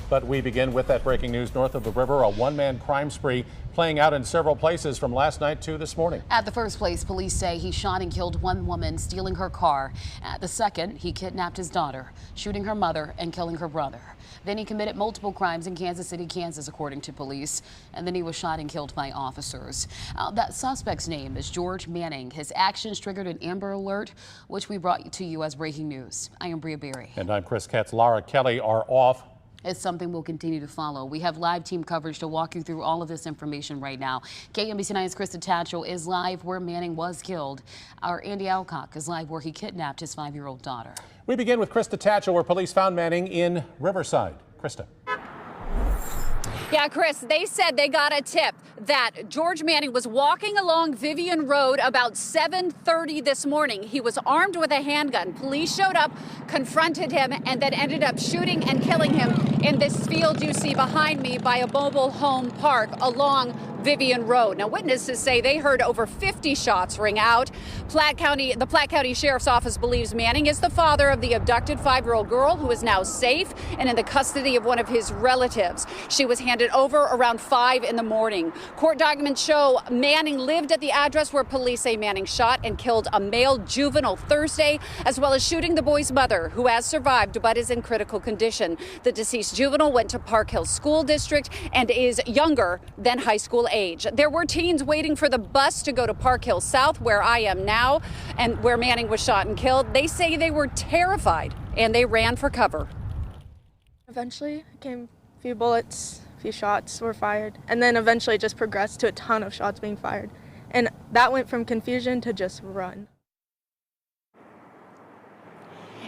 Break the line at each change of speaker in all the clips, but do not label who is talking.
But we begin with that breaking news north of the river. A one-man crime spree playing out in several places from last night to this morning.
At the first place, police say he shot and killed one woman, stealing her car. At the second, he kidnapped his daughter, shooting her mother and killing her brother. Then he committed multiple crimes in Kansas City, Kansas, according to police. And then he was shot and killed by officers. That suspect's name is George Manning. His actions triggered an Amber Alert, which we brought to you as breaking news. I am Bria Berry.
And I'm Chris Katz. Lara Kelly are off.
It's something we'll continue to follow. We have live team coverage to walk you through all of this information right now. KMBC 9's Krista Tatchell is live where Manning was killed. Our Andy Alcock is live where he kidnapped his 5-year-old daughter. We begin with Krista Tatchell, where police found Manning in Riverside. Krista.
Yeah, Chris, they said they got a tip that George Manning was walking along Vivian Road about 7:30 this morning. He was armed with a handgun. Police showed up, confronted him, and then ended up shooting and killing him in this field you see behind me by a mobile home park along Vivian Road. Now, witnesses say they heard over 50 shots ring out. The Platte County Sheriff's Office believes Manning is the father of the abducted 5-year-old girl who is now safe and in the custody of one of his relatives. She was handed over around 5 in the morning. Court documents show Manning lived at the address where police say Manning shot and killed a male juvenile Thursday, as well as shooting the boy's mother, who has survived but is in critical condition. The deceased juvenile went to Park Hill School District and is younger than high school age. There were teens waiting for the bus to go to Park Hill South, where I am now, and where Manning was shot and killed. They say they were terrified and they ran for cover.
Eventually, came a few bullets, a few shots were fired, and then eventually it just progressed to a ton of shots being fired. And that went from confusion to just run.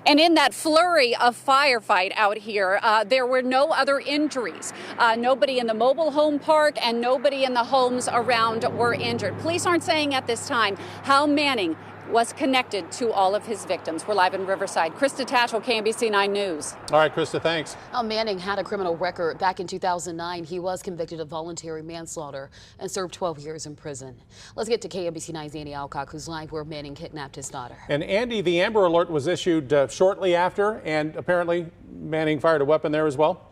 And in that flurry of firefight out here, there were no other injuries. Nobody in the mobile home park and nobody in the homes around were injured. Police aren't saying at this time how Manning was connected to all of his victims. We're live in Riverside. Krista Tatchell, KMBC 9 News.
All right, Krista, thanks.
Manning had a criminal record. Back in 2009, he was convicted of voluntary manslaughter and served 12 years in prison. Let's get to KMBC 9's Andy Alcock, who's live where Manning kidnapped his daughter.
And Andy, the Amber Alert was issued shortly after, and apparently Manning fired a weapon there as well?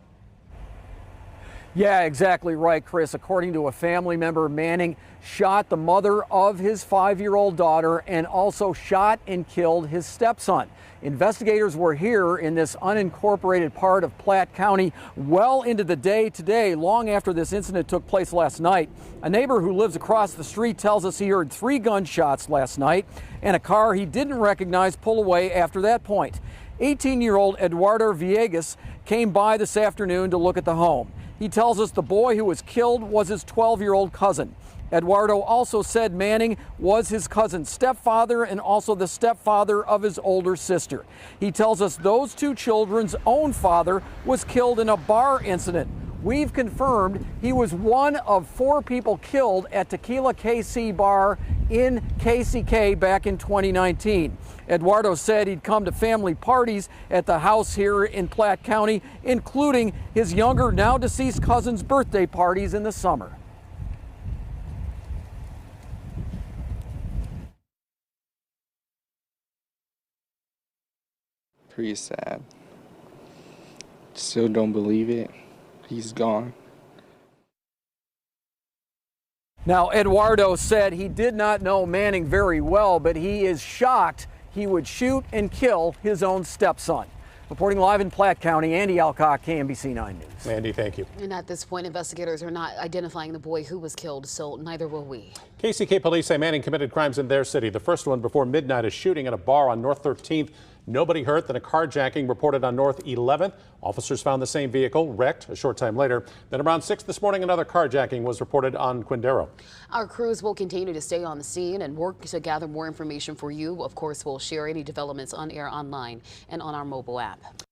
Yeah, exactly right, Chris. According to a family member, Manning shot the mother of his 5-year-old daughter and also shot and killed his stepson. Investigators were here in this unincorporated part of Platte County well into the day today, long after this incident took place last night. A neighbor who lives across the street tells us he heard 3 gunshots last night and a car he didn't recognize pull away after that point. 18-year-old Eduardo Villegas came by this afternoon to look at the home. He tells us the boy who was killed was his 12-year-old cousin. Eduardo also said Manning was his cousin's stepfather and also the stepfather of his older sister. He tells us those 2 children's own father was killed in a bar incident. We've confirmed he was one of 4 people killed at Tequila KC Bar in KCK back in 2019. Eduardo said he'd come to family parties at the house here in Platte County, including his younger, now deceased cousin's birthday parties in the summer.
Pretty sad. Still don't believe it. He's gone.
Now, Eduardo said he did not know Manning very well, but he is shocked he would shoot and kill his own stepson. Reporting live in Platte County, Andy Alcock, KMBC 9 News.
Andy, thank you.
And at this point, investigators are not identifying the boy who was killed, so neither will we.
KCK police say Manning committed crimes in their city. The first one before midnight, a shooting at a bar on North 13th. Nobody hurt. Then a carjacking reported on North 11th. Officers found the same vehicle wrecked a short time later. Then around 6 this morning, another carjacking was reported on Quindaro.
Our crews will continue to stay on the scene and work to gather more information for you. Of course, we'll share any developments on air, online, and on our mobile app.